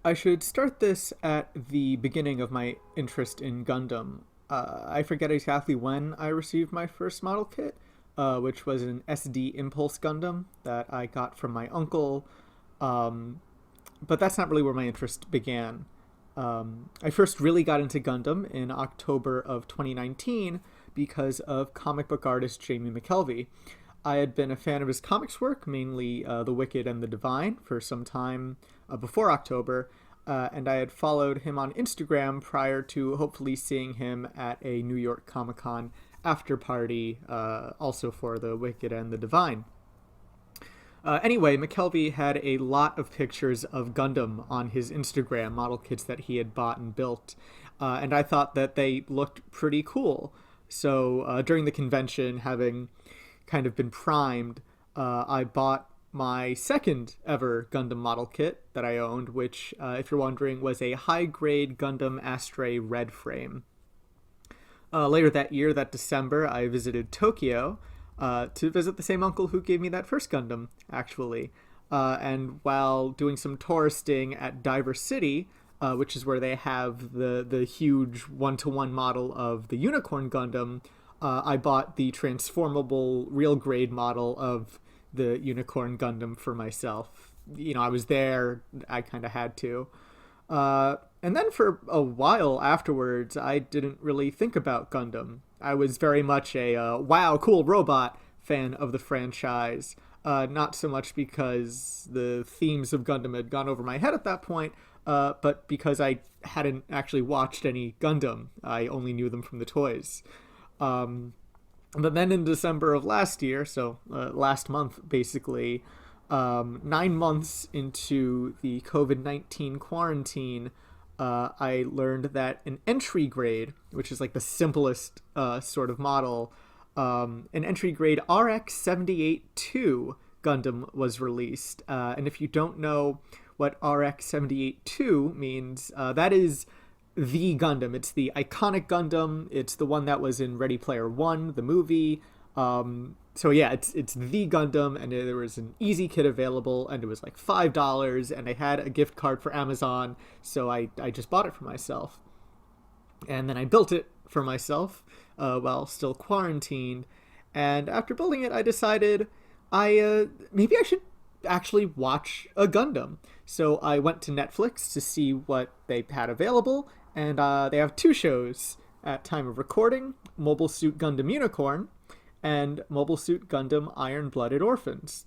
I should start this at the beginning of my interest in Gundam. I forget exactly when I received my first model kit, which was an SD Impulse Gundam that I got from my uncle. Um, but that's not really where my interest began. I first really got into Gundam in October of 2019 because of comic book artist Jamie McKelvey. I had been a fan of his comics work, mainly The Wicked and the Divine, for some time before October, and I had followed him on Instagram prior to hopefully seeing him at a New York Comic Con after party, also for The Wicked and the Divine. Anyway, McKelvey had a lot of pictures of Gundam on his Instagram, model kits that he had bought and built, and I thought that they looked pretty cool. So during the convention, having kind of been primed, I bought my second ever Gundam model kit that I owned, which, if you're wondering, was a high grade Gundam Astray red frame. Later that year, that December, I visited Tokyo to visit the same uncle who gave me that first Gundam, actually. And while doing some touristing at Diver City, which is where they have the huge one-to-one model of the Unicorn Gundam, I bought the transformable real grade model of the Unicorn Gundam for myself. You know, I was there, I kind of had to. And then for a while afterwards, I didn't really think about Gundam. I was very much a wow, cool robot fan of the franchise. Not so much because the themes of Gundam had gone over my head at that point, but because I hadn't actually watched any Gundam. I only knew them from the toys. But then in December of last year, so last month basically, 9 months into the COVID-19 quarantine, I learned that an entry grade, which is like the simplest sort of model, an entry grade RX-78-2 Gundam was released. And if you don't know what RX-78-2 means, that is the Gundam. It's the iconic Gundam. It's the one that was in Ready Player One, the movie. So yeah, it's the Gundam, and there was an easy kit available, and it was like $5, and I had a gift card for Amazon, so I just bought it for myself. And then I built it for myself while still quarantined. And after building it, I decided maybe I should actually watch a Gundam. So I went to Netflix to see what they had available, and they have two shows at time of recording: Mobile Suit Gundam Unicorn and Mobile Suit Gundam Iron-Blooded Orphans.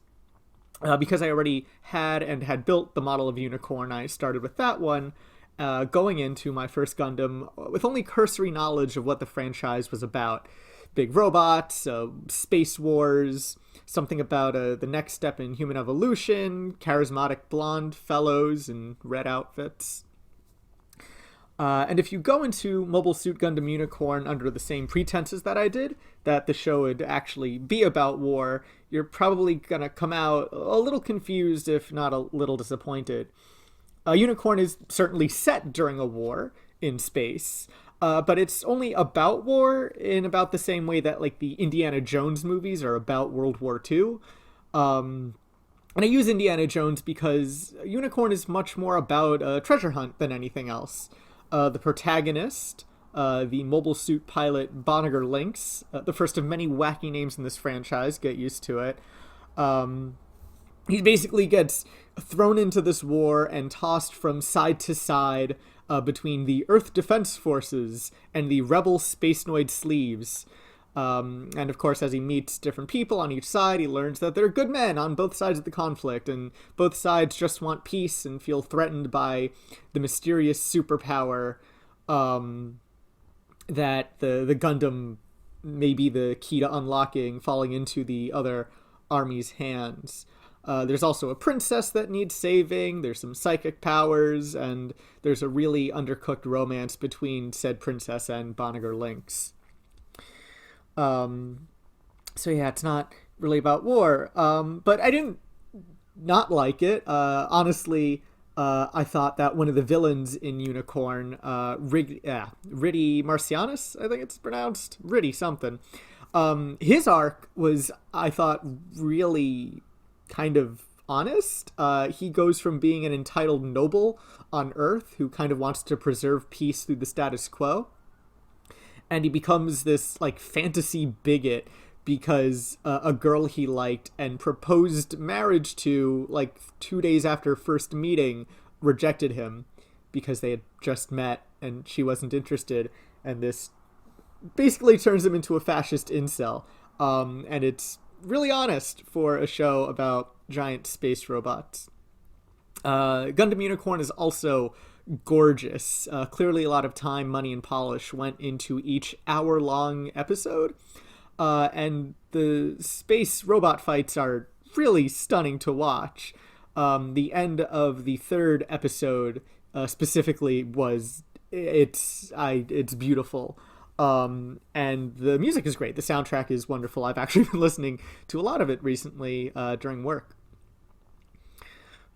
Because I already had built the model of Unicorn, I started with that one, going into my first Gundam with only cursory knowledge of what the franchise was about. Big robots, space wars, something about the next step in human evolution, charismatic blonde fellows in red outfits. And if you go into Mobile Suit Gundam Unicorn under the same pretenses that I did, that the show would actually be about war, you're probably going to come out a little confused, if not a little disappointed. Unicorn is certainly set during a war in space, but it's only about war in about the same way that like the Indiana Jones movies are about World War II. And I use Indiana Jones because Unicorn is much more about a treasure hunt than anything else. The protagonist, the mobile suit pilot Bonniger Lynx, the first of many wacky names in this franchise, get used to it. He basically gets thrown into this war and tossed from side to side between the Earth Defense Forces and the rebel Spacenoid Sleeves. And of course, as he meets different people on each side, he learns that they're good men on both sides of the conflict, and both sides just want peace and feel threatened by the mysterious superpower that the Gundam may be the key to unlocking, falling into the other army's hands. There's also a princess that needs saving, there's some psychic powers, and there's a really undercooked romance between said princess and Bonniger Lynx. So yeah, it's not really about war. But I didn't not like it. Honestly, I thought that one of the villains in Unicorn, Riddy Marcianus, I think it's pronounced, Riddy something. His arc was, I thought, really kind of honest. He goes from being an entitled noble on Earth who kind of wants to preserve peace through the status quo, and he becomes this like fantasy bigot because a girl he liked and proposed marriage to like 2 days after first meeting rejected him because they had just met and she wasn't interested, and this basically turns him into a fascist incel. And it's really honest for a show about giant space robots. Gundam Unicorn is also gorgeous. Clearly a lot of time, money, and polish went into each hour-long episode. And the space robot fights are really stunning to watch. The end of the third episode specifically was it's beautiful. And the music is great. The soundtrack is wonderful. I've actually been listening to a lot of it recently during work.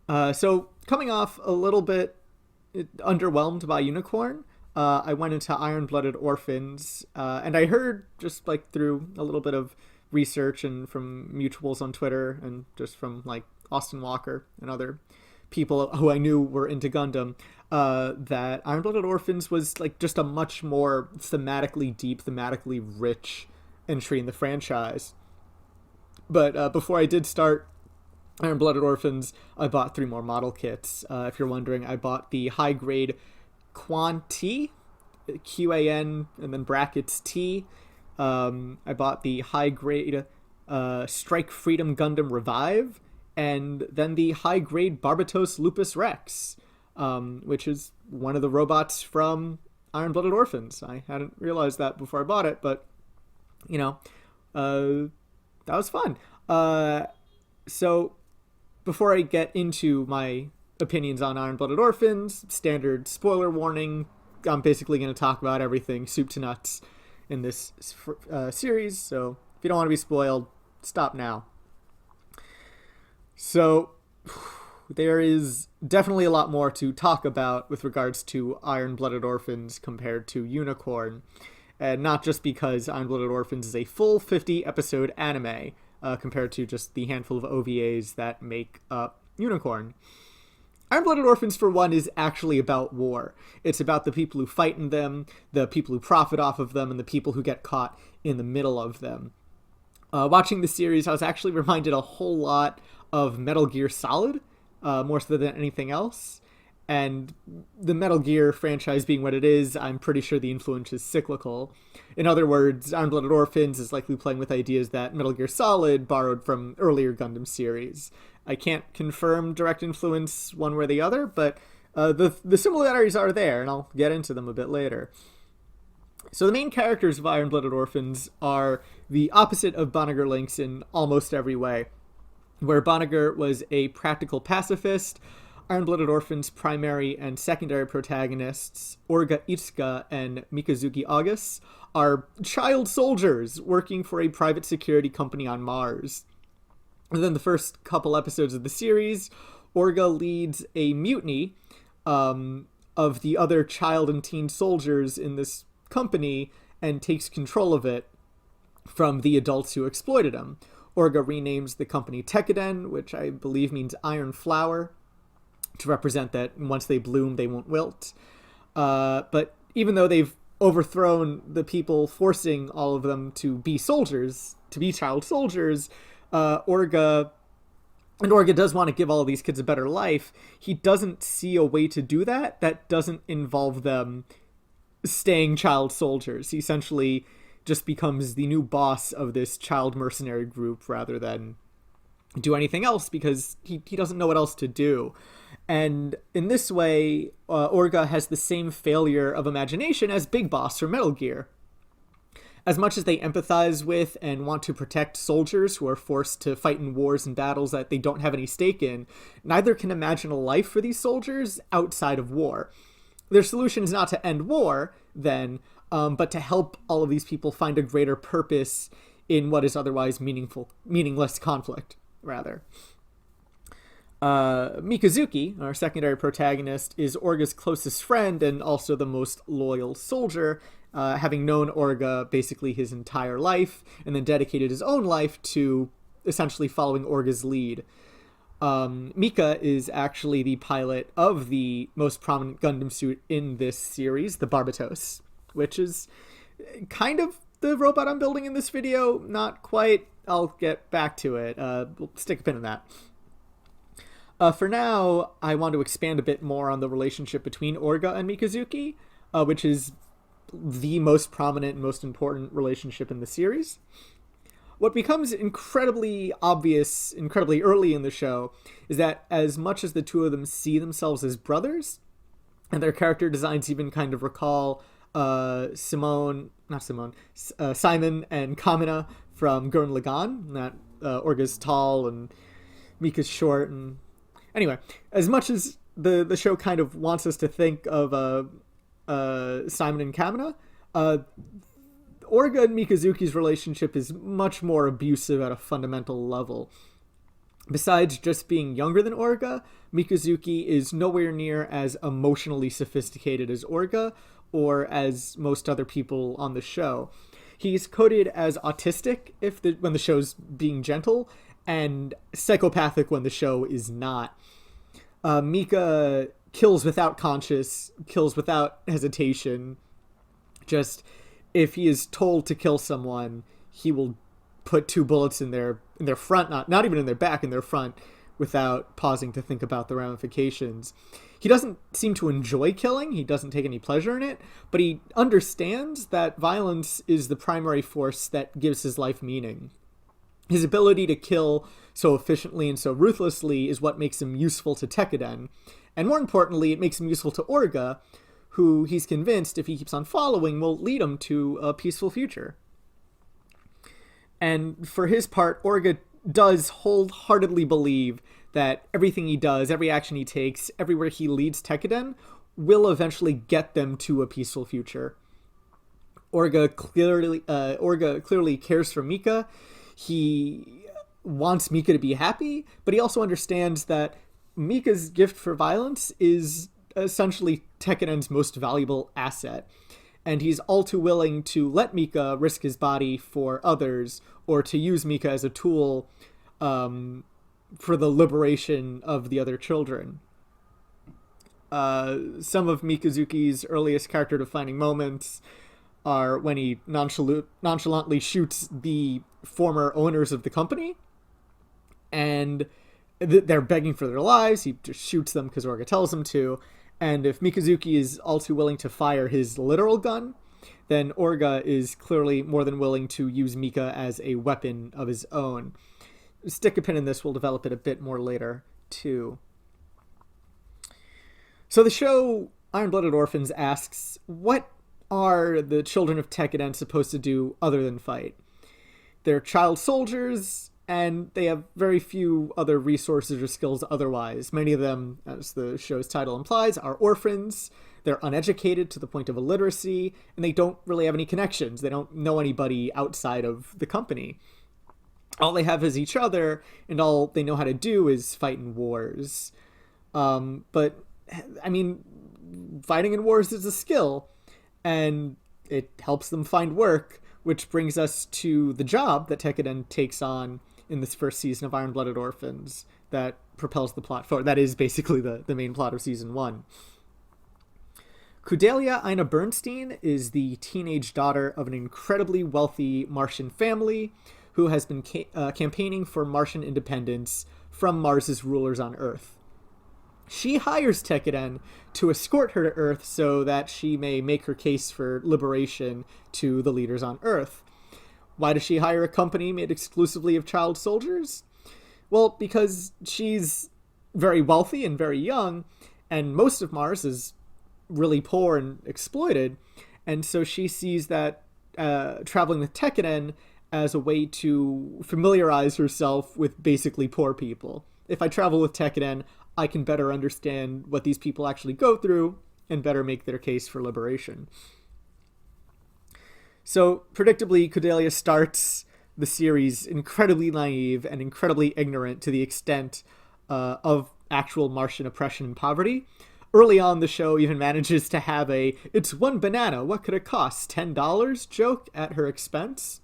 So coming off a little bit underwhelmed by Unicorn, I went into Iron-Blooded Orphans, and I heard just like through a little bit of research and from mutuals on Twitter and just from like Austin Walker and other people who I knew were into Gundam, that Iron-Blooded Orphans was like just a much more thematically deep, thematically rich entry in the franchise. But before I did start Iron-Blooded Orphans, I bought 3 more model kits. If you're wondering, I bought the high-grade Quan-T, Q-A-N, and then brackets T. I bought the high-grade Strike Freedom Gundam Revive, and then the high-grade Barbatos Lupus Rex, which is one of the robots from Iron-Blooded Orphans. I hadn't realized that before I bought it, but, you know, that was fun. So, before I get into my opinions on Iron-Blooded Orphans, standard spoiler warning, I'm basically going to talk about everything soup to nuts in this series, so if you don't want to be spoiled, stop now. So, there is definitely a lot more to talk about with regards to Iron-Blooded Orphans compared to Unicorn, and not just because Iron-Blooded Orphans is a full 50-episode anime, compared to just the handful of OVAs that make up Unicorn. Iron-Blooded Orphans, for one, is actually about war. It's about the people who fight in them, the people who profit off of them, and the people who get caught in the middle of them. Watching the series, I was actually reminded a whole lot of Metal Gear Solid, more so than anything else. And the Metal Gear franchise being what it is, I'm pretty sure the influence is cyclical. In other words, Iron-Blooded Orphans is likely playing with ideas that Metal Gear Solid borrowed from earlier Gundam series. I can't confirm direct influence one way or the other, but the similarities are there, and I'll get into them a bit later. So the main characters of Iron-Blooded Orphans are the opposite of Banagher Links in almost every way. Where Banagher was a practical pacifist, Iron-Blooded Orphans' primary and secondary protagonists, Orga Itsuka and Mikazuki August, are child soldiers working for a private security company on Mars. And then the first couple episodes of the series, Orga leads a mutiny of the other child and teen soldiers in this company and takes control of it from the adults who exploited him. Orga renames the company Tekkaden, which I believe means iron flower, to represent that once they bloom, they won't wilt. But even though they've overthrown the people forcing all of them to be soldiers, to be child soldiers, Orga does want to give all of these kids a better life. He doesn't see a way to do that doesn't involve them staying child soldiers. He essentially just becomes the new boss of this child mercenary group rather than do anything else because he doesn't know what else to do. And in this way, Orga has the same failure of imagination as Big Boss from Metal Gear. As much as they empathize with and want to protect soldiers who are forced to fight in wars and battles that they don't have any stake in, neither can imagine a life for these soldiers outside of war. Their solution is not to end war, then, but to help all of these people find a greater purpose in what is otherwise meaningless conflict, rather. Mikazuki, our secondary protagonist, is Orga's closest friend and also the most loyal soldier, having known Orga basically his entire life, and then dedicated his own life to essentially following Orga's lead. Mika is actually the pilot of the most prominent Gundam suit in this series, the Barbatos, which is kind of the robot I'm building in this video. Not quite. I'll get back to it. We'll stick a pin in that. For now, I want to expand a bit more on the relationship between Orga and Mikazuki, which is the most prominent and most important relationship in the series. What becomes incredibly obvious, incredibly early in the show, is that as much as the two of them see themselves as brothers, and their character designs even kind of recall Simon and Kamina from Gurren Lagann, that Orga's tall and Mika's short. And anyway, as much as the show kind of wants us to think of Simon and Kamina, Orga and Mikazuki's relationship is much more abusive at a fundamental level. Besides just being younger than Orga, Mikazuki is nowhere near as emotionally sophisticated as Orga or as most other people on the show. He's coded as autistic when the show's being gentle, and psychopathic when the show is not. Mika kills without conscience, kills without hesitation. Just, if he is told to kill someone, he will put 2 bullets in their front, not even in their back, in their front, without pausing to think about the ramifications. He doesn't seem to enjoy killing, he doesn't take any pleasure in it, but he understands that violence is the primary force that gives his life meaning. His ability to kill so efficiently and so ruthlessly is what makes him useful to Tekkaden, and more importantly, it makes him useful to Orga, who he's convinced, if he keeps on following, will lead him to a peaceful future. And for his part, Orga does wholeheartedly believe that everything he does, every action he takes, everywhere he leads Tekkaden, will eventually get them to a peaceful future. Orga clearly cares for Mika. He wants Mika to be happy, but he also understands that Mika's gift for violence is essentially Tekkaden's most valuable asset, and he's all too willing to let Mika risk his body for others, or to use Mika as a tool for the liberation of the other children. Some of Mikazuki's earliest character-defining moments are when he nonchalantly shoots the former owners of the company, and they're begging for their lives. He just shoots them because Orga tells him to. And if Mikazuki is all too willing to fire his literal gun, then Orga is clearly more than willing to use Mika as a weapon of his own. Stick a pin in this, we'll develop it a bit more later, too. So the show Iron-Blooded Orphans asks, what are the children of Tekkaden supposed to do other than fight? They're child soldiers, and they have very few other resources or skills otherwise. Many of them, as the show's title implies, are orphans. They're uneducated to the point of illiteracy, and they don't really have any connections. They don't know anybody outside of the company. All they have is each other, and all they know how to do is fight in wars. But, I mean, fighting in wars is a skill, and it helps them find work, which brings us to the job that Tekkaden takes on in this first season of Iron-Blooded Orphans that propels the plot forward. That is basically the main plot of season 1. Kudelia Ina Bernstein is the teenage daughter of an incredibly wealthy Martian family who has been campaigning for Martian independence from Mars's rulers on Earth. She hires Tekkaden to escort her to Earth so that she may make her case for liberation to the leaders on Earth. Why does she hire a company made exclusively of child soldiers? Well, because she's very wealthy and very young, and most of Mars is really poor and exploited, and so she sees that traveling with Tekkaden as a way to familiarize herself with basically poor people. If I travel with Tekkaden, I can better understand what these people actually go through and better make their case for liberation. So, predictably, Kudelia starts the series incredibly naive and incredibly ignorant to the extent of actual Martian oppression and poverty. Early on, the show even manages to have a "it's one banana, what could it cost, $10" joke at her expense.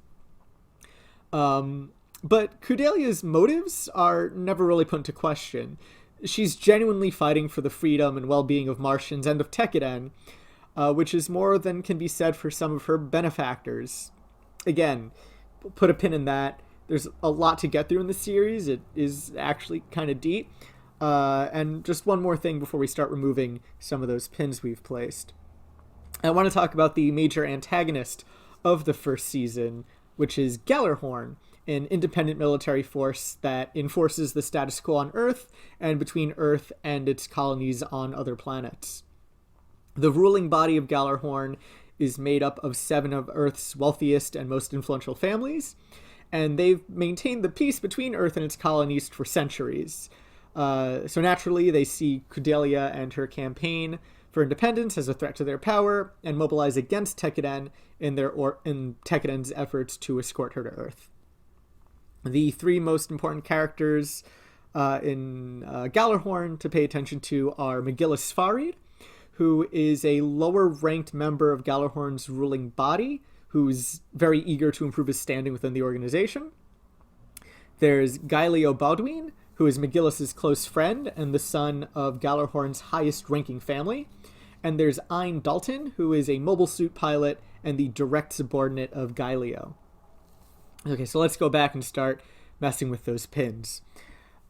But Cudelia's motives are never really put into question. She's genuinely fighting for the freedom and well-being of Martians and of Tekkaden, which is more than can be said for some of her benefactors. Again, put a pin in that. There's a lot to get through in the series. It is actually kind of deep. And just one more thing before we start removing some of those pins we've placed. I want to talk about the major antagonist of the first season, which is Gjallarhorn, an independent military force that enforces the status quo on Earth and between Earth and its colonies on other planets. The ruling body of Gjallarhorn is made up of 7 of Earth's wealthiest and most influential families, and they've maintained the peace between Earth and its colonies for centuries. So naturally, they see Cudelia and her campaign for independence as a threat to their power and mobilize against Tekkaden in Tekkaden's efforts to escort her to Earth. The 3 most important characters in Gjallarhorn to pay attention to are Magillus Farid, who is a lower-ranked member of Gjallarhorn's ruling body, who's very eager to improve his standing within the organization. There's Gaelio Baudouin, who is Magillus's close friend and the son of Gjallarhorn's highest-ranking family. And there's Ein Dalton, who is a mobile suit pilot and the direct subordinate of Gaelio. Okay, so let's go back and start messing with those pins.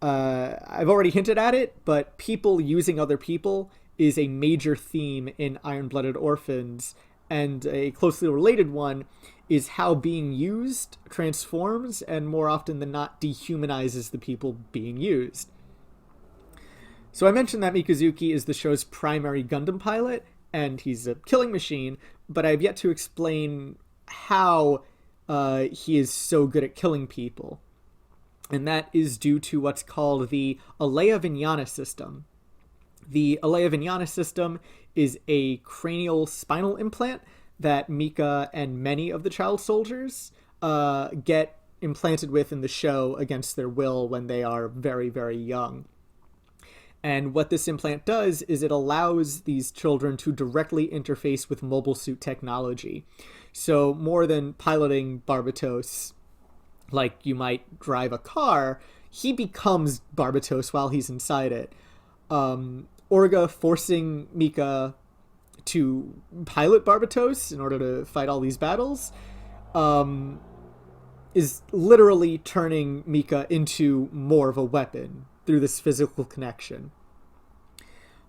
I've already hinted at it, but people using other people is a major theme in Iron-Blooded Orphans, and a closely related one is how being used transforms and more often than not dehumanizes the people being used. So I mentioned that Mikazuki is the show's primary Gundam pilot, and he's a killing machine, but I've yet to explain how he is so good at killing people. And that is due to what's called the Aleyavinyana System. The Aleyavinyana System is a cranial spinal implant that Mika and many of the child soldiers get implanted with in the show against their will when they are very, very young. And what this implant does is it allows these children to directly interface with mobile suit technology. So more than piloting Barbatos, like you might drive a car, he becomes Barbatos while he's inside it. Orga forcing Mika to pilot Barbatos in order to fight all these battles is literally turning Mika into more of a weapon through this physical connection.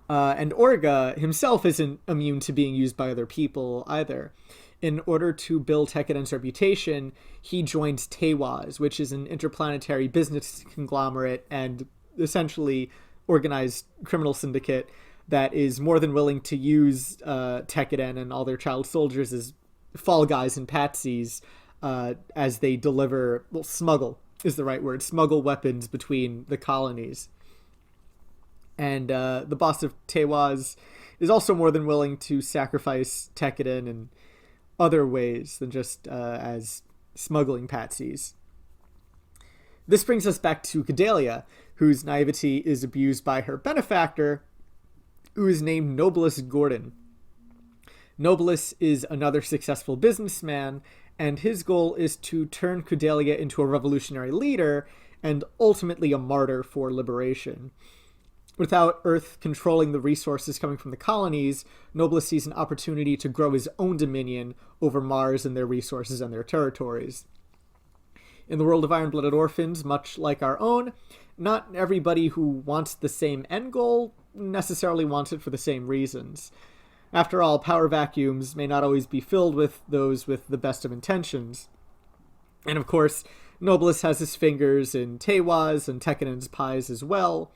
And Orga himself isn't immune to being used by other people either. In order to build Tekkaden's reputation, he joins Teiwaz, which is an interplanetary business conglomerate and essentially organized criminal syndicate that is more than willing to use Tekkaden and all their child soldiers as fall guys and patsies as they deliver, well, smuggle is the right word, smuggle weapons between the colonies. And the boss of Teiwaz is also more than willing to sacrifice Tekkaden in other ways than just as smuggling patsies. This brings us back to Cudelia, whose naivety is abused by her benefactor, who is named Nobilis Gordon. Nobilis is another successful businessman, and his goal is to turn Cudelia into a revolutionary leader and ultimately a martyr for liberation. Without Earth controlling the resources coming from the colonies, Nobilis sees an opportunity to grow his own dominion over Mars and their resources and their territories. In the world of Iron-Blooded Orphans, much like our own, not everybody who wants the same end goal necessarily wants it for the same reasons. After all, power vacuums may not always be filled with those with the best of intentions. And of course, Nobilis has his fingers in Teiwaz and Tekkaden's pies as well,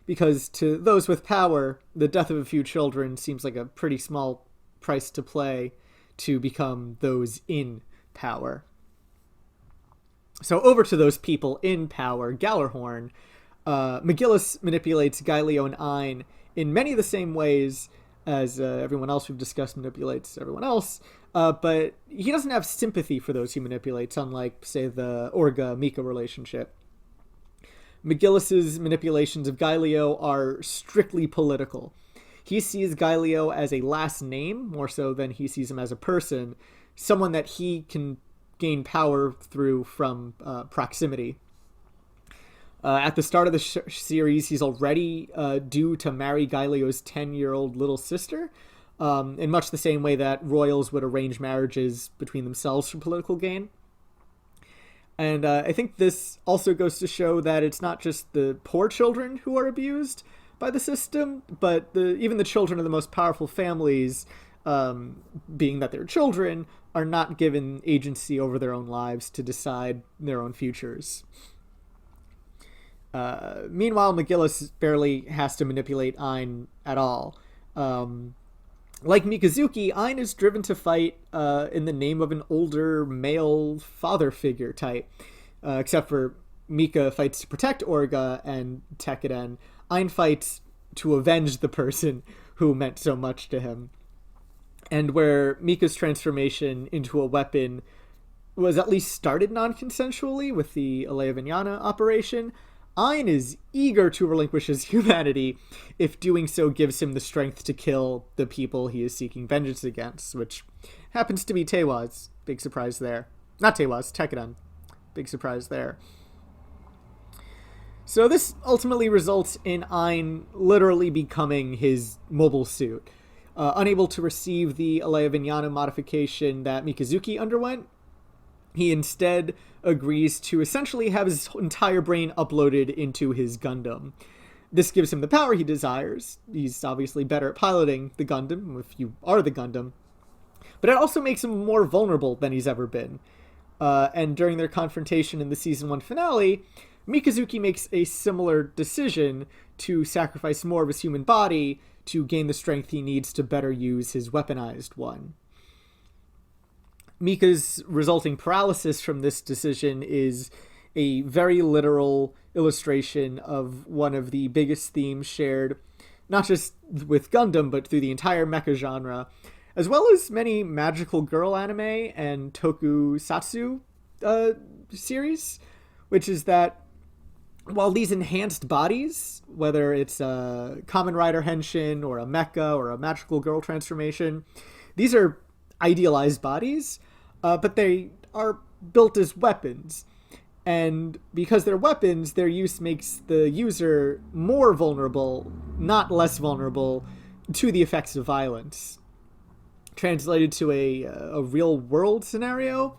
because to those with power, the death of a few children seems like a pretty small price to pay to become those in power. So over to those people in power, Gjallarhorn. Magillus manipulates Gaelio and Ein in many of the same ways as everyone else we've discussed manipulates everyone else, but he doesn't have sympathy for those he manipulates, unlike, say, the Orga-Mika relationship. Magillus's manipulations of Gaelio are strictly political. He sees Gaelio as a last name, more so than he sees him as a person, someone that he can gain power through from proximity. At the start of the series, he's already due to marry Gailio's 10-year-old little sister, in much the same way that royals would arrange marriages between themselves for political gain. And I think this also goes to show that it's not just the poor children who are abused by the system, but even the children of the most powerful families, being that they're children, are not given agency over their own lives to decide their own futures. Meanwhile, McGillis barely has to manipulate Ein at all. Like Mikazuki, Ein is driven to fight in the name of an older male father figure type. Except for Mika fights to protect Orga and Tekiden. Ein fights to avenge the person who meant so much to him. And where Mika's transformation into a weapon was at least started non-consensually with the Aleyavinyana operation, Ein is eager to relinquish his humanity if doing so gives him the strength to kill the people he is seeking vengeance against, which happens to be Teiwaz. Big surprise there. Not Teiwaz, Tekiden. Big surprise there. So this ultimately results in Ein literally becoming his mobile suit. Unable to receive the Aleyavinyana modification that Mikazuki underwent, he instead agrees to essentially have his entire brain uploaded into his Gundam. This gives him the power he desires. He's obviously better at piloting the Gundam, if you are the Gundam. But it also makes him more vulnerable than he's ever been. And during their confrontation in the Season 1 finale, Mikazuki makes a similar decision to sacrifice more of his human body to gain the strength he needs to better use his weaponized one. Mika's resulting paralysis from this decision is a very literal illustration of one of the biggest themes shared, not just with Gundam, but through the entire mecha genre, as well as many magical girl anime and tokusatsu series, which is that while these enhanced bodies, whether it's a Kamen Rider henshin or a mecha or a magical girl transformation, these are idealized bodies, but they are built as weapons. And because they're weapons, their use makes the user more vulnerable, not less vulnerable, to the effects of violence. Translated to a real-world scenario,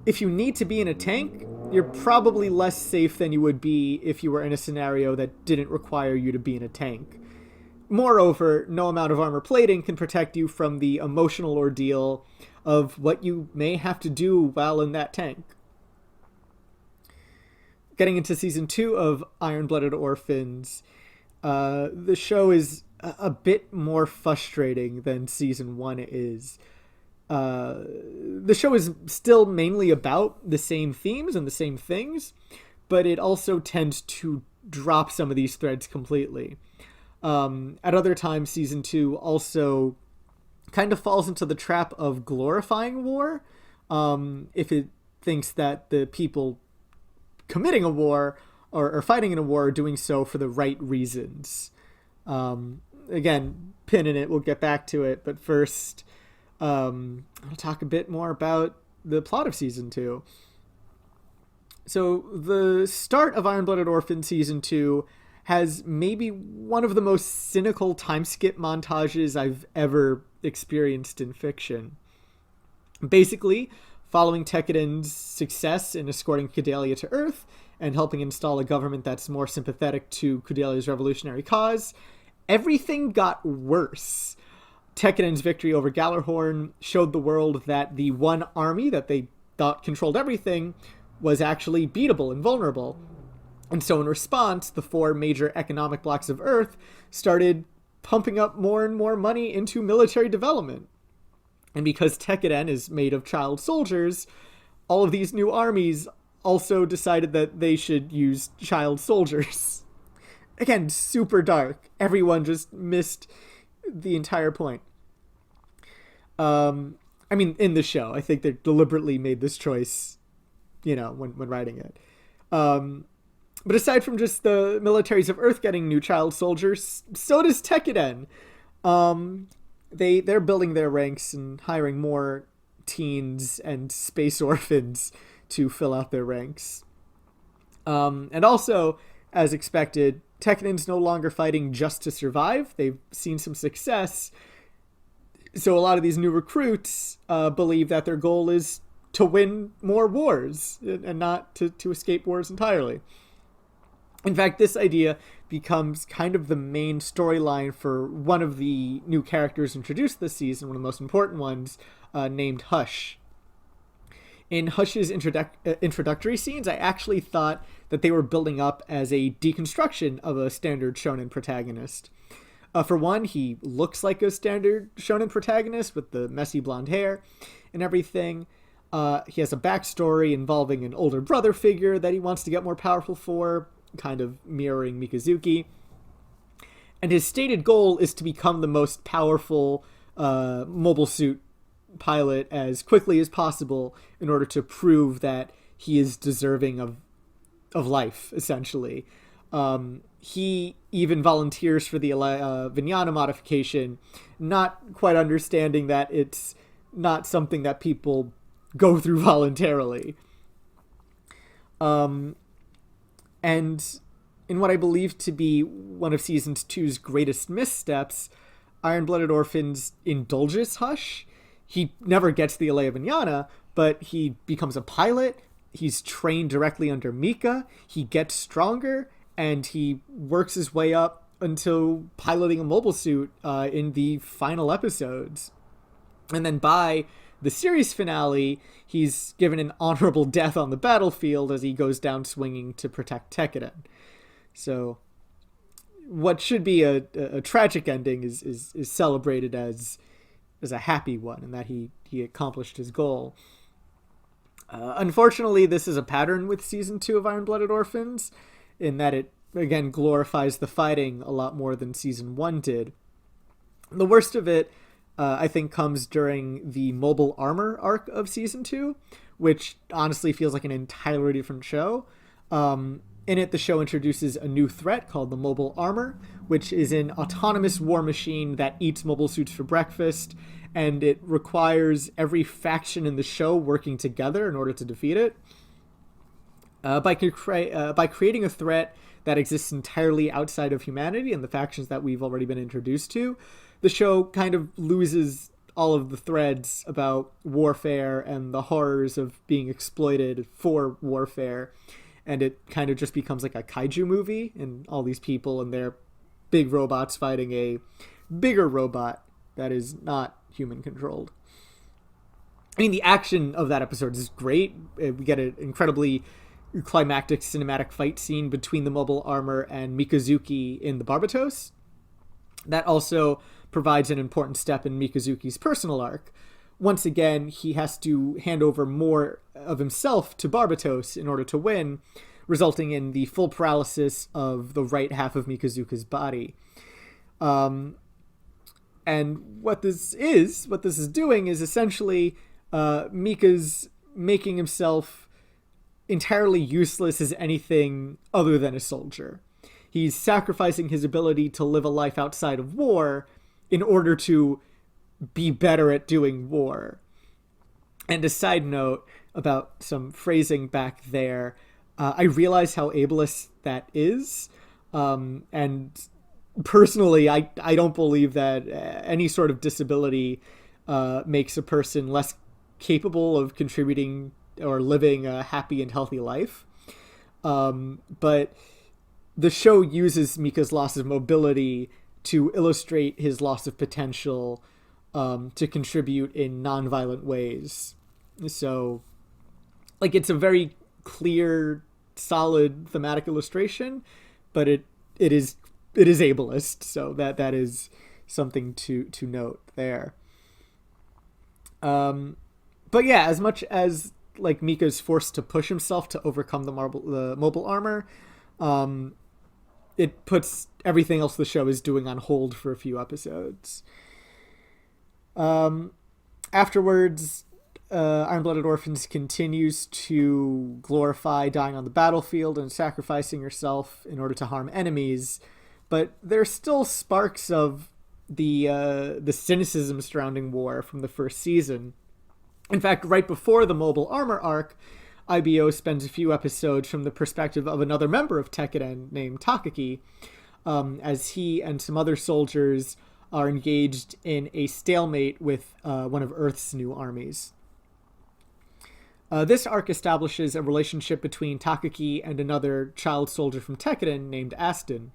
if you need to be in a tank, you're probably less safe than you would be if you were in a scenario that didn't require you to be in a tank. Moreover, no amount of armor plating can protect you from the emotional ordeal of what you may have to do while in that tank. Getting into Season 2 of Iron-Blooded Orphans, the show is a bit more frustrating than Season 1 is. The show is still mainly about the same themes and the same things, but it also tends to drop some of these threads completely. At other times, Season 2 also kind of falls into the trap of glorifying war, if it thinks that the people committing a war or fighting in a war are doing so for the right reasons. Again, pin in it, we'll get back to it, but first, I'll talk a bit more about the plot of Season 2. So, the start of Iron-Blooded Orphan Season 2 has maybe one of the most cynical time skip montages I've ever experienced in fiction. Basically, following Tekiden's success in escorting Kudelia to Earth and helping install a government that's more sympathetic to Kudelia's revolutionary cause, everything got worse. Tekiden's victory over Gallarhorn showed the world that the one army that they thought controlled everything was actually beatable and vulnerable. And so in response, the four major economic blocks of Earth started pumping up more and more money into military development. And because Tekiden is made of child soldiers, all of these new armies also decided that they should use child soldiers. Again, super dark. Everyone just missed the entire point. I mean, in the show, I think they deliberately made this choice, when writing it. But aside from just the militaries of Earth getting new child soldiers, so does Tekiden. They're building their ranks and hiring more teens and space orphans to fill out their ranks. And also, as expected, Tekkenen's no longer fighting just to survive. They've seen some success. So a lot of these new recruits believe that their goal is to win more wars and not to escape wars entirely. In fact, this idea becomes kind of the main storyline for one of the new characters introduced this season, one of the most important ones, named Hush. In Hush's introductory scenes, I actually thought that they were building up as a deconstruction of a standard shonen protagonist. For one, he looks like a standard shonen protagonist with the messy blonde hair and everything. He has a backstory involving an older brother figure that he wants to get more powerful for, kind of mirroring Mikazuki. And his stated goal is to become the most powerful mobile suit pilot as quickly as possible in order to prove that he is deserving of life, essentially. He even volunteers for the Aleyavinyana modification, not quite understanding that it's not something that people go through voluntarily. And in what I believe to be one of Season 2's greatest missteps, Iron-Blooded Orphans indulges Hush. He never gets the Aleyavinyana, but he becomes a pilot. He's trained directly under Mika. He gets stronger, and he works his way up until piloting a mobile suit in the final episodes. And then by the series finale, he's given an honorable death on the battlefield as he goes down swinging to protect Tekkaden. So what should be a tragic ending is celebrated as a happy one, and that he accomplished his goal. Unfortunately, this is a pattern with Season 2 of Iron-Blooded Orphans, in that it, again, glorifies the fighting a lot more than Season 1 did. The worst of it, I think, comes during the Mobile Armor arc of Season 2, which honestly feels like an entirely different show. In it, the show introduces a new threat called the Mobile Armor, which is an autonomous war machine that eats mobile suits for breakfast, and it requires every faction in the show working together in order to defeat it. By creating a threat that exists entirely outside of humanity and the factions that we've already been introduced to, the show kind of loses all of the threads about warfare and the horrors of being exploited for warfare. And it kind of just becomes like a kaiju movie, and all these people and their big robots fighting a bigger robot that is not human controlled. I mean, the action of that episode is great. We get an incredibly climactic cinematic fight scene between the Mobile Armor and Mikazuki in the Barbatos. That also provides an important step in Mikazuki's personal arc. Once again, he has to hand over more of himself to Barbatos in order to win, resulting in the full paralysis of the right half of Mikazuki's body. And what this is doing is essentially Mika's making himself entirely useless as anything other than a soldier. He's sacrificing his ability to live a life outside of war in order to be better at doing war. And a side note about some phrasing back there, I realize how ableist that is. And personally, I don't believe that any sort of disability makes a person less capable of contributing or living a happy and healthy life. But the show uses Mika's loss of mobility to illustrate his loss of potential to contribute in non-violent ways. So, like, it's a very clear, solid thematic illustration, but it is ableist, so that is something to note there. But yeah, as much as like Mika's forced to push himself to overcome the Mobile Armor, it puts everything else the show is doing on hold for a few episodes. Afterwards, Iron-Blooded Orphans continues to glorify dying on the battlefield and sacrificing yourself in order to harm enemies, but there's still sparks of the cynicism surrounding war from the first season. In fact, right before the mobile armor arc, IBO spends a few episodes from the perspective of another member of Tekiden named Takaki, as he and some other soldiers are engaged in a stalemate with one of Earth's new armies. This arc establishes a relationship between Takaki and another child soldier from Tekiden named Aston.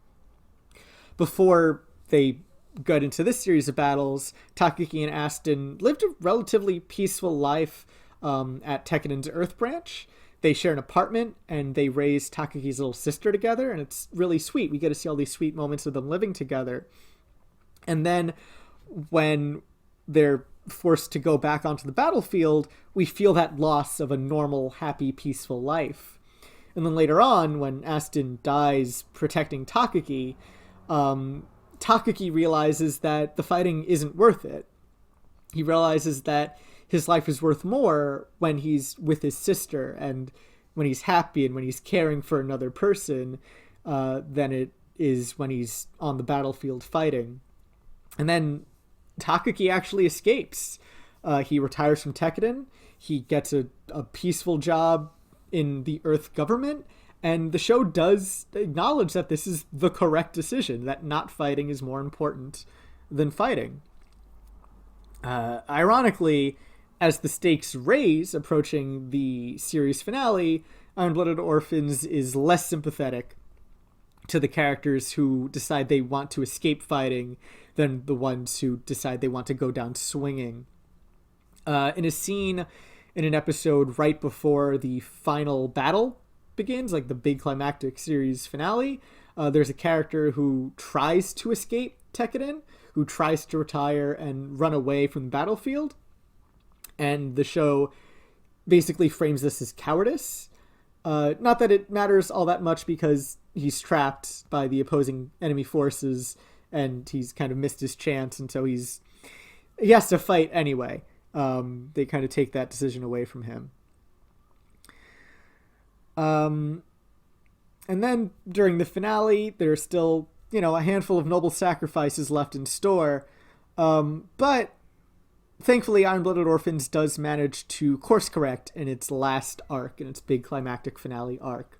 Before they got into this series of battles, Takaki and Aston lived a relatively peaceful life at Tekiden's Earth branch. They share an apartment, and they raise Takaki's little sister together, and it's really sweet. We get to see all these sweet moments of them living together. And then when they're forced to go back onto the battlefield, we feel that loss of a normal, happy, peaceful life. And then later on, when Aston dies protecting Takaki, Takaki realizes that the fighting isn't worth it. He realizes that his life is worth more when he's with his sister and when he's happy and when he's caring for another person than it is when he's on the battlefield fighting. And then Takaki actually escapes. He retires from Tekiden. He gets a peaceful job in the Earth government. And the show does acknowledge that this is the correct decision, that not fighting is more important than fighting. Ironically, as the stakes raise approaching the series finale, Iron-Blooded Orphans is less sympathetic to the characters who decide they want to escape fighting than the ones who decide they want to go down swinging. In a scene in an episode right before the final battle begins, like the big climactic series finale, there's a character who tries to escape Tekiden, who tries to retire and run away from the battlefield. And the show basically frames this as cowardice. Not that it matters all that much because he's trapped by the opposing enemy forces and he's kind of missed his chance, and so he has to fight anyway. They kind of take that decision away from him. And then during the finale, there's still, a handful of noble sacrifices left in store. But thankfully, Iron-Blooded Orphans does manage to course correct in its last arc, in its big climactic finale arc.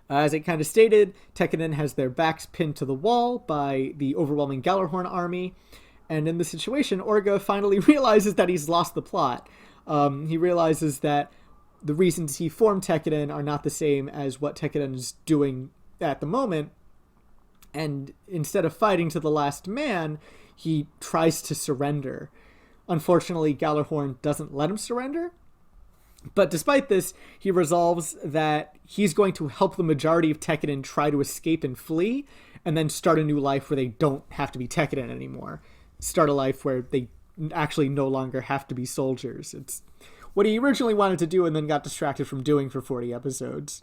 As it kind of stated, Tekiden has their backs pinned to the wall by the overwhelming Gjallarhorn army. And in this situation, Orga finally realizes that he's lost the plot. He realizes that the reasons he formed Tekiden are not the same as what Tekiden is doing at the moment. And instead of fighting to the last man, he tries to surrender. Unfortunately, Gjallarhorn doesn't let him surrender. But despite this, he resolves that he's going to help the majority of Tekiden try to escape and flee, and then start a new life where they don't have to be Tekiden anymore. Start a life where they actually no longer have to be soldiers. It's what he originally wanted to do and then got distracted from doing for 40 episodes.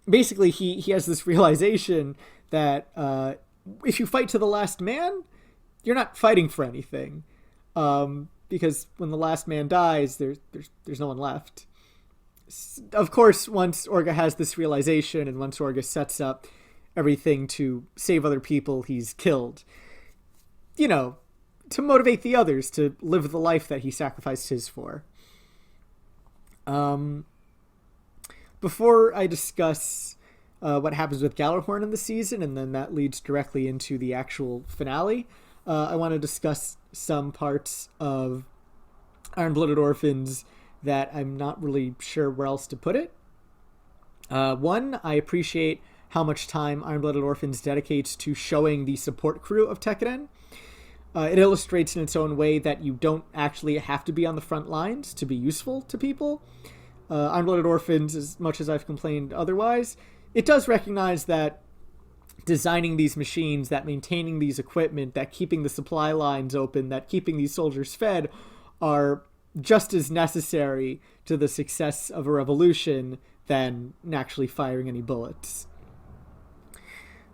Basically, he has this realization that if you fight to the last man, you're not fighting for anything. Because when the last man dies, there's no one left. Of course, once Orga has this realization and once Orga sets up everything to save other people, he's killed. To motivate the others to live the life that he sacrificed his for. Before I discuss what happens with Gjallarhorn in the season, and then that leads directly into the actual finale, I want to discuss some parts of Iron-Blooded Orphans that I'm not really sure where else to put it. One, I appreciate how much time Iron-Blooded Orphans dedicates to showing the support crew of Tekiden. It illustrates in its own way that you don't actually have to be on the front lines to be useful to people. Iron-Blooded Orphans, as much as I've complained otherwise, it does recognize that designing these machines, that maintaining these equipment, that keeping the supply lines open, that keeping these soldiers fed are just as necessary to the success of a revolution than actually firing any bullets.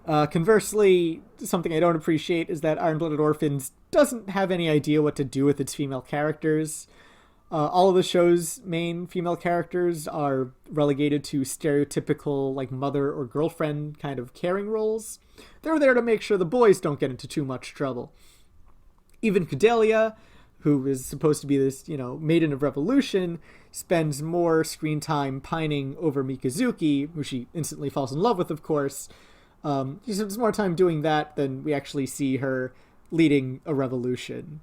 Conversely, something I don't appreciate is that Iron-Blooded Orphans doesn't have any idea what to do with its female characters. All of the show's main female characters are relegated to stereotypical, mother or girlfriend kind of caring roles. They're there to make sure the boys don't get into too much trouble. Even Cordelia, who is supposed to be this, maiden of revolution, spends more screen time pining over Mikazuki, who she instantly falls in love with, of course. She spends more time doing that than we actually see her leading a revolution.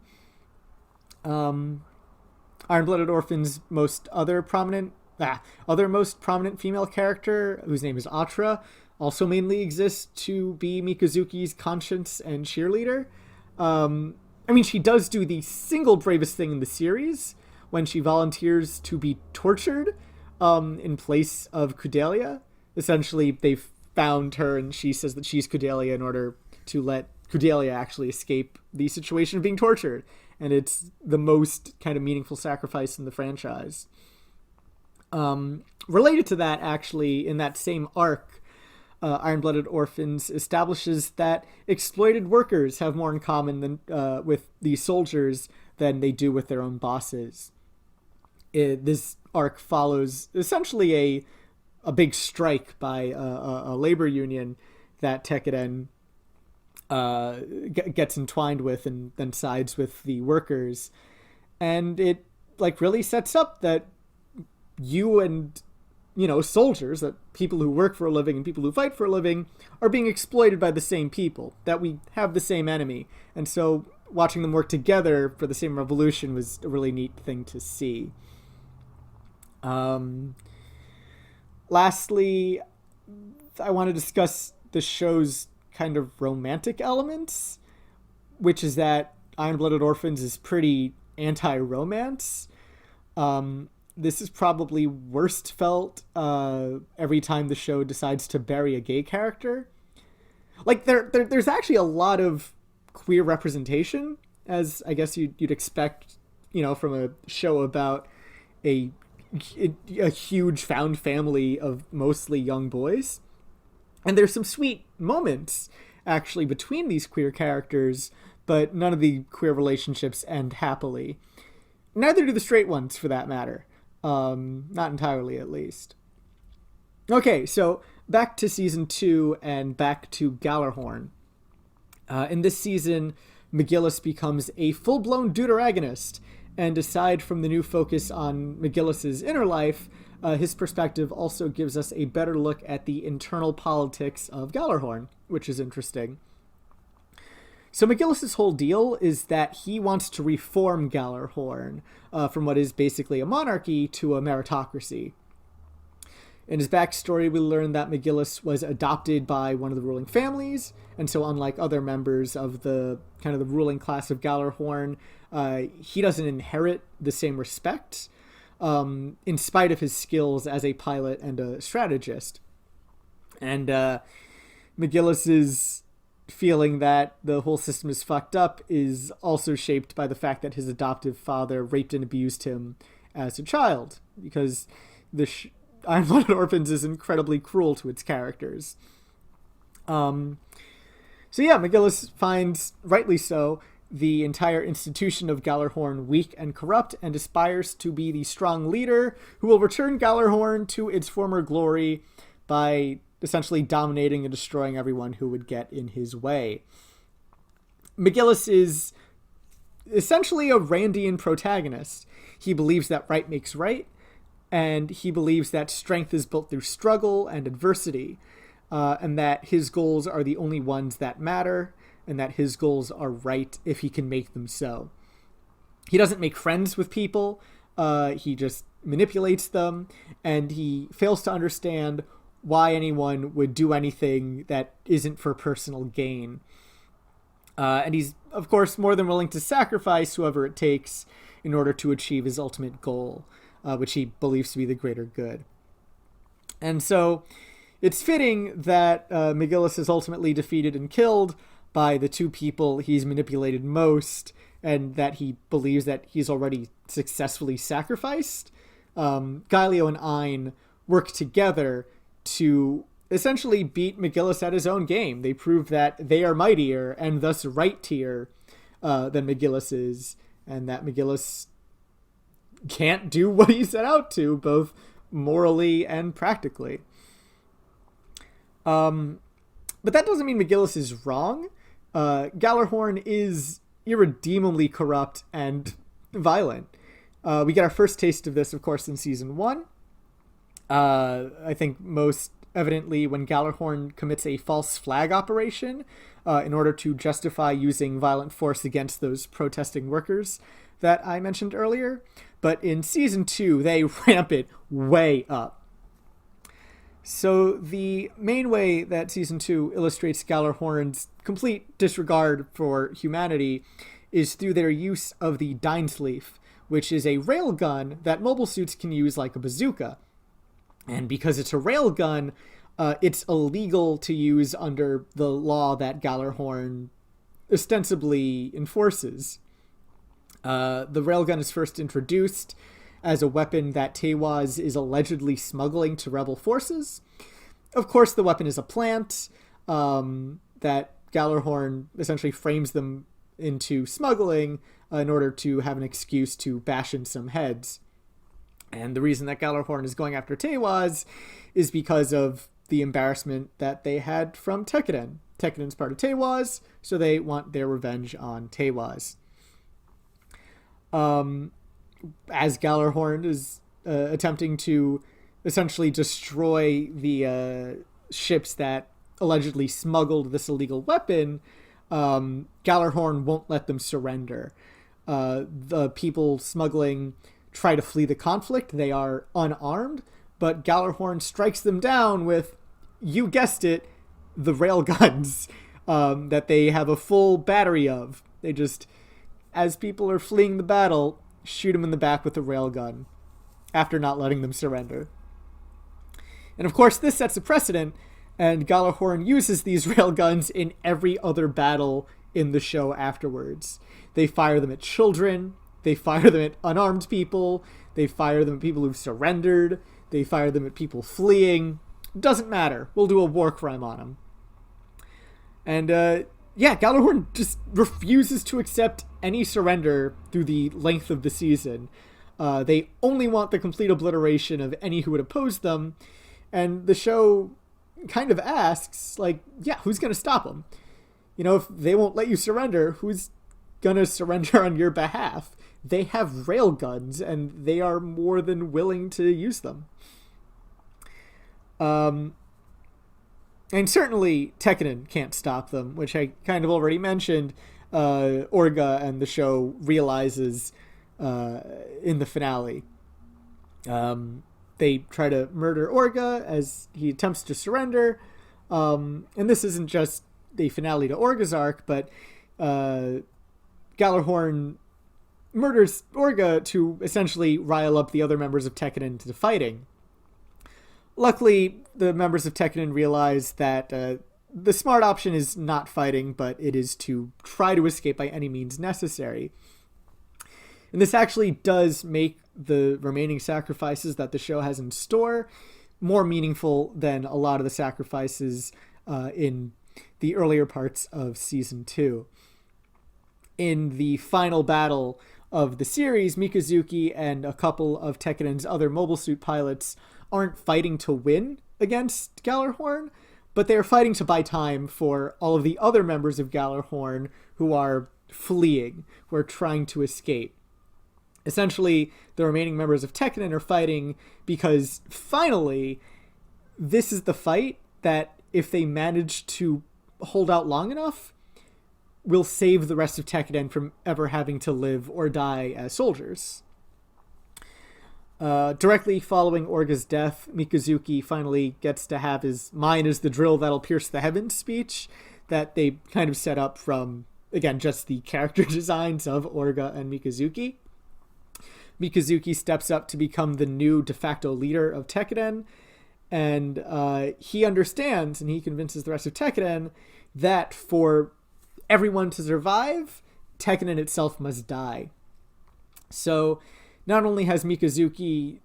Iron-Blooded Orphans' most prominent female character, whose name is Atra, also mainly exists to be Mikazuki's conscience and cheerleader. She does do the single bravest thing in the series when she volunteers to be tortured in place of Cordelia. Essentially, they've found her and she says that she's Cordelia in order to let Cordelia actually escape the situation of being tortured. And it's the most kind of meaningful sacrifice in the franchise. Related to that, actually, in that same arc, Iron-Blooded Orphans establishes that exploited workers have more in common than with these soldiers than they do with their own bosses. This arc follows essentially a big strike by a labor union that Tekiden gets entwined with and then sides with the workers. And it really sets up that you and soldiers, that people who work for a living and people who fight for a living, are being exploited by the same people, that we have the same enemy. And so watching them work together for the same revolution was a really neat thing to see. Lastly, I want to discuss the show's kind of romantic elements, which is that Iron-Blooded Orphans is pretty anti-romance. This is probably worst felt every time the show decides to bury a gay character. There's actually a lot of queer representation, as I guess you'd expect, from a show about a huge found family of mostly young boys. And there's some sweet moments, actually, between these queer characters, but none of the queer relationships end happily. Neither do the straight ones, for that matter. Not entirely, at least. Okay, so back to Season 2 and back to Gallarhorn. In this season, McGillis becomes a full-blown deuteragonist, and aside from the new focus on McGillis's inner life, his perspective also gives us a better look at the internal politics of Gallarhorn, which is interesting. So McGillis's whole deal is that he wants to reform Gallarhorn from what is basically a monarchy to a meritocracy. In his backstory, we learn that McGillis was adopted by one of the ruling families, and so unlike other members of the kind of the ruling class of Gallarhorn, he doesn't inherit the same respect, in spite of his skills as a pilot and a strategist. And McGillis's feeling that the whole system is fucked up is also shaped by the fact that his adoptive father raped and abused him as a child, because Iron-Blooded Orphans is incredibly cruel to its characters. McGillis finds, rightly so, the entire institution of Gallarhorn weak and corrupt, and aspires to be the strong leader who will return Gallarhorn to its former glory by essentially dominating and destroying everyone who would get in his way. McGillis is essentially a Randian protagonist. He believes that right makes right, and he believes that strength is built through struggle and adversity, and that his goals are the only ones that matter, and that his goals are right if he can make them so. He doesn't make friends with people, he just manipulates them, and he fails to understand why anyone would do anything that isn't for personal gain. And he's, of course, more than willing to sacrifice whoever it takes in order to achieve his ultimate goal, which he believes to be the greater good. And so it's fitting that McGillis is ultimately defeated and killed by the two people he's manipulated most, and that he believes that he's already successfully sacrificed. Galio and Ein work together to essentially beat McGillis at his own game. They prove that they are mightier and thus rightier than McGillis is, and that McGillis can't do what he set out to, both morally and practically. But that doesn't mean McGillis is wrong. Gallarhorn is, irredeemably corrupt and violent. We get our first taste of this, of course, in season 1. I think most evidently when Gallarhorn commits a false flag operation in order to justify using violent force against those protesting workers that I mentioned earlier. But in season 2, they ramp it way up. So the main way that season 2 illustrates Gallarhorn's complete disregard for humanity is through their use of the Dainsleif, which is a railgun that mobile suits can use like a bazooka. And because it's a railgun, it's illegal to use under the law that Gallarhorn ostensibly enforces. The railgun is first introduced as a weapon that Teiwaz is allegedly smuggling to rebel forces. Of course, the weapon is a plant that Gallarhorn essentially frames them into smuggling in order to have an excuse to bash in some heads. And the reason that Gallarhorn is going after Teiwaz is because of the embarrassment that they had from Tekkadan. Tekkadan's part of Teiwaz, so they want their revenge on Teiwaz. As Gallarhorn is attempting to essentially destroy the ships that allegedly smuggled this illegal weapon, Gallarhorn won't let them surrender. The people smuggling try to flee the conflict. They are unarmed, but Gallarhorn strikes them down with, you guessed it, the railguns that they have a full battery of. They just, as people are fleeing the battle, shoot them in the back with a railgun after not letting them surrender. And of course, this sets a precedent, and Gallarhorn uses these railguns in every other battle in the show afterwards. They fire them at children, they fire them at unarmed people, they fire them at people who've surrendered, they fire them at people fleeing. Doesn't matter. We'll do a war crime on them. And, Gallarhorn just refuses to accept any surrender through the length of the season. They only want the complete obliteration of any who would oppose them. And the show kind of asks, who's going to stop them? You know, if they won't let you surrender, who's going to surrender on your behalf? They have railguns, and they are more than willing to use them. And certainly Tekkadan can't stop them, which I kind of already mentioned. Orga and the show realizes in the finale. They try to murder Orga as he attempts to surrender. And this isn't just the finale to Orga's arc, but Gallarhorn murders Orga to essentially rile up the other members of Tekkadan to fighting. Luckily, the members of Tekkadan realize that the smart option is not fighting, but it is to try to escape by any means necessary. And this actually does make the remaining sacrifices that the show has in store more meaningful than a lot of the sacrifices in the earlier parts of Season 2. In the final battle of the series, Mikazuki and a couple of Tekkadan's other mobile suit pilots aren't fighting to win against Gallarhorn, but they're fighting to buy time for all of the other members of Gallarhorn who are fleeing, who are trying to escape. Essentially, the remaining members of Tekkadan are fighting because, finally, this is the fight that, if they manage to hold out long enough, will save the rest of Tekkadan from ever having to live or die as soldiers. Directly following Orga's death, Mikazuki finally gets to have his "mine is the drill that'll pierce the heavens" speech that they kind of set up from, again, just the character designs of Orga and Mikazuki. Mikazuki steps up to become the new de facto leader of Tekkadan, and he understands, and he convinces the rest of Tekkadan, that for everyone to survive, Tekkadan itself must die. So not only has Mikazuki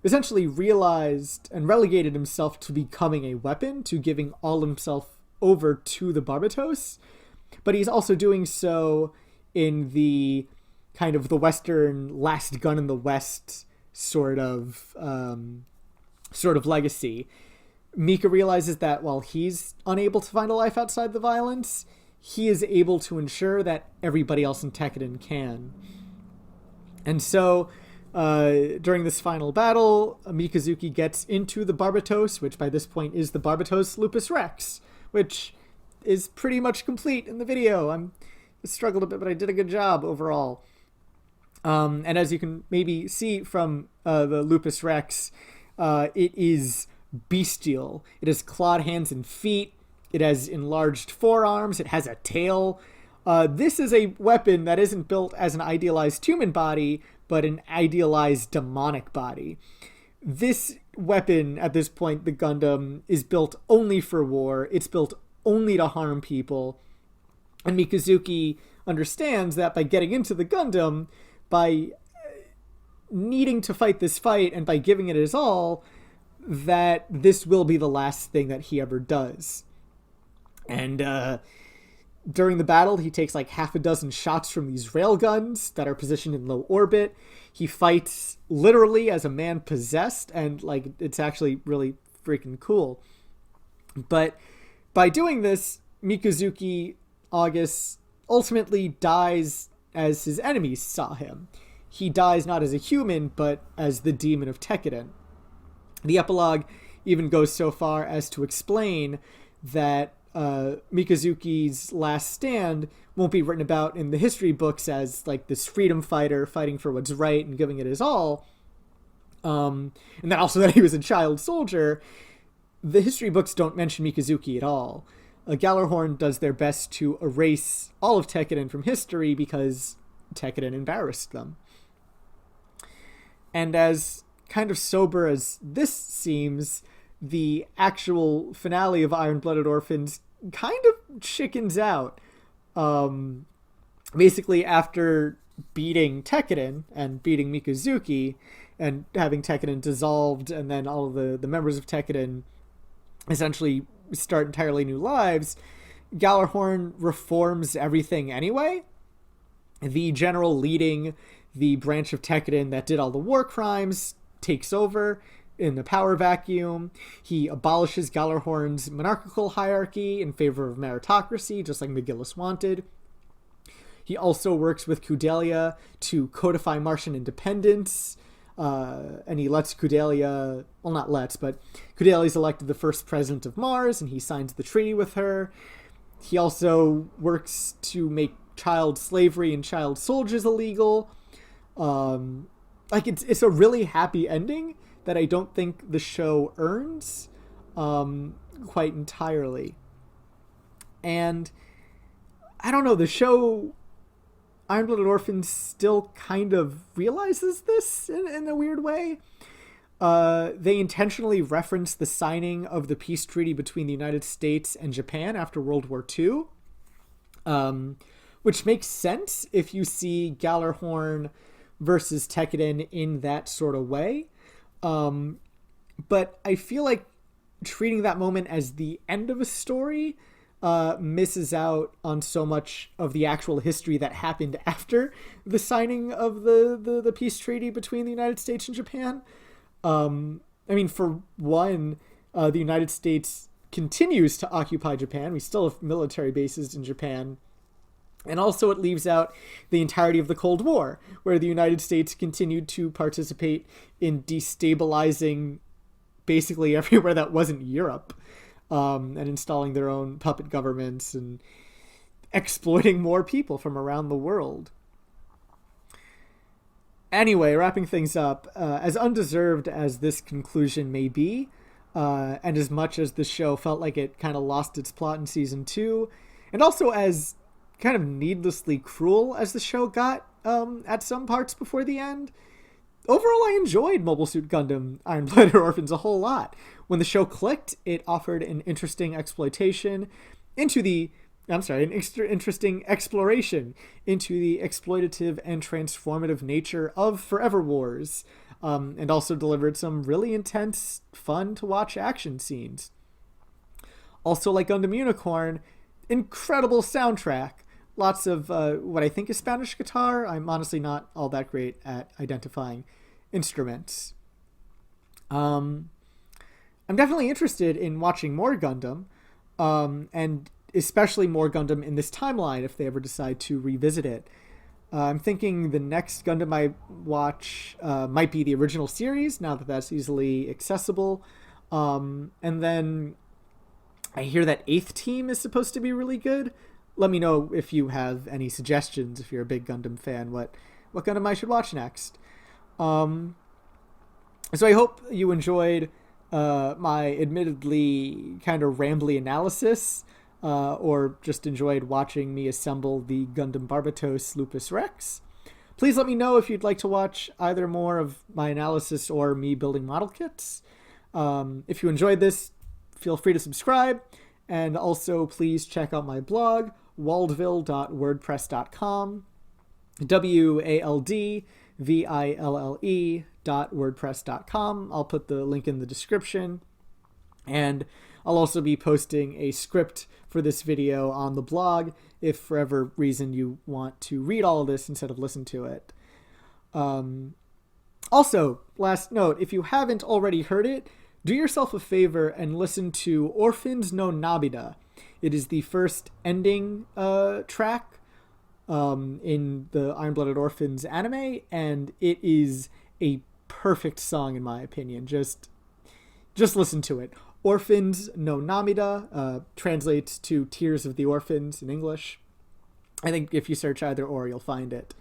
essentially realized and relegated himself to becoming a weapon, to giving all himself over to the Barbatos, but he's also doing so in the kind of the Western last gun in the West sort of legacy. Mika realizes that while he's unable to find a life outside the violence, he is able to ensure that everybody else in Tekkadan can. And so, during this final battle, Mikazuki gets into the Barbatos, which by this point is the Barbatos Lupus Rex, which is pretty much complete in the video. I struggled a bit, but I did a good job overall. And as you can maybe see from the Lupus Rex, it is bestial. It has clawed hands and feet. It has enlarged forearms. It has a tail. This is a weapon that isn't built as an idealized human body, but an idealized demonic body. This weapon, at this point, the Gundam, is built only for war. It's built only to harm people. And Mikazuki understands that by getting into the Gundam, by needing to fight this fight, and by giving it his all, that this will be the last thing that he ever does. And during the battle, he takes like half a dozen shots from these railguns that are positioned in low orbit. He fights literally as a man possessed, and like it's actually really freaking cool. But by doing this, Mikazuki August ultimately dies as his enemies saw him. He dies not as a human, but as the demon of Tekkadan. The epilogue even goes so far as to explain that Mikazuki's last stand won't be written about in the history books as like this freedom fighter fighting for what's right and giving it his all. And then also that he was a child soldier. The history books don't mention Mikazuki at all. Gallarhorn does their best to erase all of Tekkadan from history because Tekkadan embarrassed them. And as kind of sober as this seems, the actual finale of Iron-Blooded Orphans kind of chickens out. Basically, after beating Tekkadan and beating Mikazuki and having Tekkadan dissolved, and then all of the members of Tekkadan essentially start entirely new lives, Gallarhorn reforms everything anyway. The general leading the branch of Tekkadan that did all the war crimes takes over in the power vacuum. He abolishes Gallarhorn's monarchical hierarchy in favor of meritocracy, just like McGillis wanted. He also works with Kudelia to codify Martian independence, and he lets Kudelia, well, not lets, but Kudelia's elected the first president of Mars, and he signs the treaty with her. He also works to make child slavery and child soldiers illegal. It's a really happy ending that I don't think the show earns quite entirely. And I don't know, the show Iron-Blooded Orphans still kind of realizes this in a weird way. They intentionally reference the signing of the peace treaty between the United States and Japan after World War II, which makes sense if you see Gallarhorn versus Tekkadan in that sort of way. But I feel like treating that moment as the end of a story misses out on so much of the actual history that happened after the signing of the peace treaty between the United States and Japan. I mean, for one, the United States continues to occupy Japan. We still have military bases in Japan. And also it leaves out the entirety of the Cold War, where the United States continued to participate in destabilizing basically everywhere that wasn't Europe, and installing their own puppet governments and exploiting more people from around the world. Anyway, wrapping things up, as undeserved as this conclusion may be, and as much as the show felt like it kind of lost its plot in season 2, and also as kind of needlessly cruel as the show got at some parts before the end, overall I enjoyed Mobile Suit Gundam Iron-Blooded Orphans a whole lot. When the show clicked, it offered an interesting exploration into the exploration into the exploitative and transformative nature of Forever Wars, and also delivered some really intense, fun to watch action scenes. Also, like Gundam Unicorn, incredible soundtrack. Lots of what I think is Spanish guitar. I'm honestly not all that great at identifying instruments. I'm definitely interested in watching more Gundam. And especially more Gundam in this timeline if they ever decide to revisit it. I'm thinking the next Gundam I watch might be the original series, now that that's easily accessible. And then I hear that 8th Team is supposed to be really good. Let me know if you have any suggestions, if you're a big Gundam fan, what Gundam I should watch next. So I hope you enjoyed my admittedly kind of rambly analysis, or just enjoyed watching me assemble the Gundam Barbatos Lupus Rex. Please let me know if you'd like to watch either more of my analysis or me building model kits. If you enjoyed this, feel free to subscribe, and also please check out my blog, waldville.wordpress.com, waldville.wordpress.com. I'll put the link in the description, and I'll also be posting a script for this video on the blog if for whatever reason you want to read all of this instead of listen to it. Also, last note, if you haven't already heard it, do yourself a favor and listen to Orphans no Nabida. It is the first ending track in the Iron-Blooded Orphans anime, and it is a perfect song in my opinion. Just listen to it. Orphans no Namida translates to Tears of the Orphans in English. I think if you search either or, you'll find it.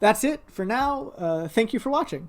That's it for now. Thank you for watching.